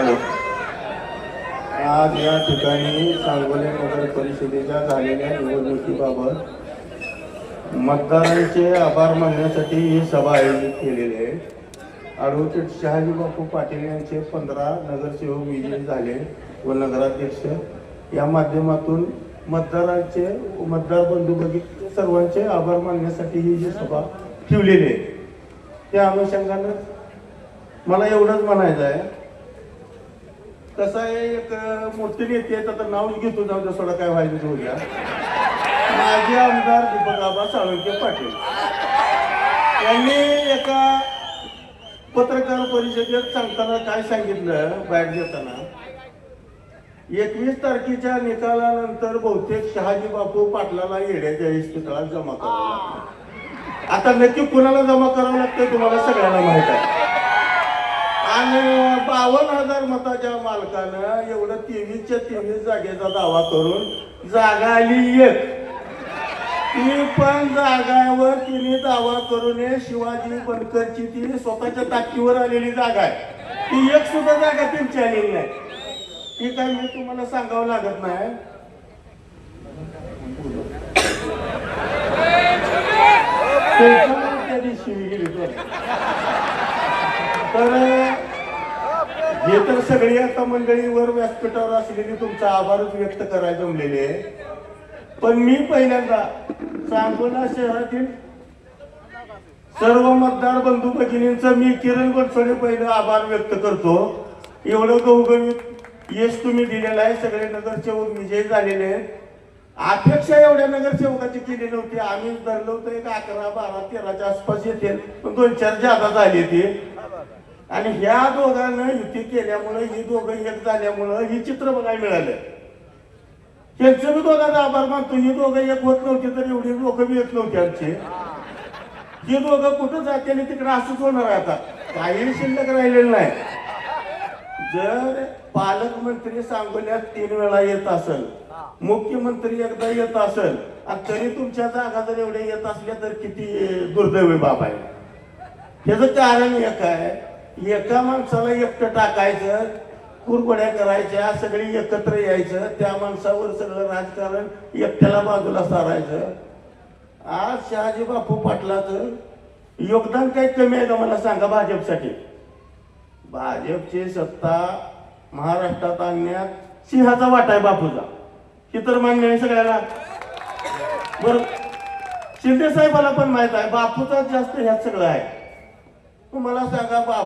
Hello. आज या ठिकाणी सांगोले नगर परिषदेच्या झालेल्या निवडणुकीबाबत मतदारांचे आभार मानण्यासाठी ही सभा आयोजित केलेली आहे. ॲडव्होकेट शहाजी बापू पाटील यांचे 15 नगरसेवक विजयी झाले व नगराध्यक्ष या माध्यमातून मतदार बंधू भगिनी सर्वांचे आभार मानण्यासाठी ही जी सभा ठेवलेली आहे. त्या अनुषंगानं मला एवढंच म्हणायचं आहे, कसं आहे, एक मोठे नेते आहेत, आता नाव घेतो, जाऊ द्या, सोडा काय व्हायचं ते होऊया. माजी आमदार दीपक आबा साळुंखे पाटील यांनी एका पत्रकार परिषदेत सांगताना काय सांगितलं, बाहेर देताना 21 तारखेच्या निकालानंतर बहुतेक शहाजी बापू पाटलाला येड्याच्या इस्पितळात जमा करावं लागतं. आता नक्की कुणाला जमा करावं लागतं तुम्हाला सगळ्यांना माहित आहे. आणि 52,000 मताच्या मालकानं एवढं 23च्या 23 जागेचा दावा करून जागा आली एक. ती पण जागावर तिने दावा करून शिवाजी बनकरची ती स्वतःच्या ताकदीवर आलेली जागा आहे. ती एक सुद्धा जागा त्यांची आलेली नाही. ती काय मी तुम्हाला सांगावं लागत नाही. तर हे तर सगळी आता मंडळीवर व्यासपीठावर असलेली तुमचा आभारच व्यक्त करायला जमलेले आहे. पण मी पहिल्यांदा सांगोला शहरातील सर्व मतदार बंधू भगिनींचा मी किरण बनसोडे पहिलं आभार व्यक्त करतो. एवढं गवगवीत यश तुम्ही दिलेलं आहे. सगळे नगरसेवक विजयी झालेले आहेत. अपेक्षा एवढ्या नगरसेवकाची केली नव्हती. आम्ही धरलं होतं एक 11, 12, 13च्या आसपास येतील, पण 2-4 जादा झाली ती. आणि ह्या दोघांना युती केल्यामुळे ही दोघं एक झाल्यामुळं ही चित्र बघायला मिळालं. त्यांचं बी दोघांचा आभार मानतो. ही दोघं एक होत नव्हती तर एवढी लोक बी येत नव्हती आमची. ही दोघं कुठं जाते आणि तिकडे असंच होणार आहे. आता काही शिल्लक राहिलेलं नाही. जर पालकमंत्री सांगोल्यात 3 वेळा येत असेल, मुख्यमंत्री एकदा येत असेल, आणि तरी तुमच्या जागा जर एवढ्या येत असल्या तर किती दुर्दैवी बाब आहे. ह्याचं कारण एक आहे, एका माणसाला एकटं टाकायचं, कुरघोड्या करायच्या, सगळी एकत्र यायचं, त्या माणसावर सगळं राजकारण एकट्याला बाजूला सारायचं. आज शहाजी बापू पाटलाचं योगदान काही कमी आहे का मला सांगा भाजपसाठी? भाजपची सत्ता महाराष्ट्रात आणण्यात सिंहाचा वाटा आहे बापूचा. हे तर मान्य आहे सगळ्याला. बरं, शिंदे साहेबाला पण माहित आहे बापूचा जास्त ह्यात सगळं आहे. तुम्हाला सांगा, बापू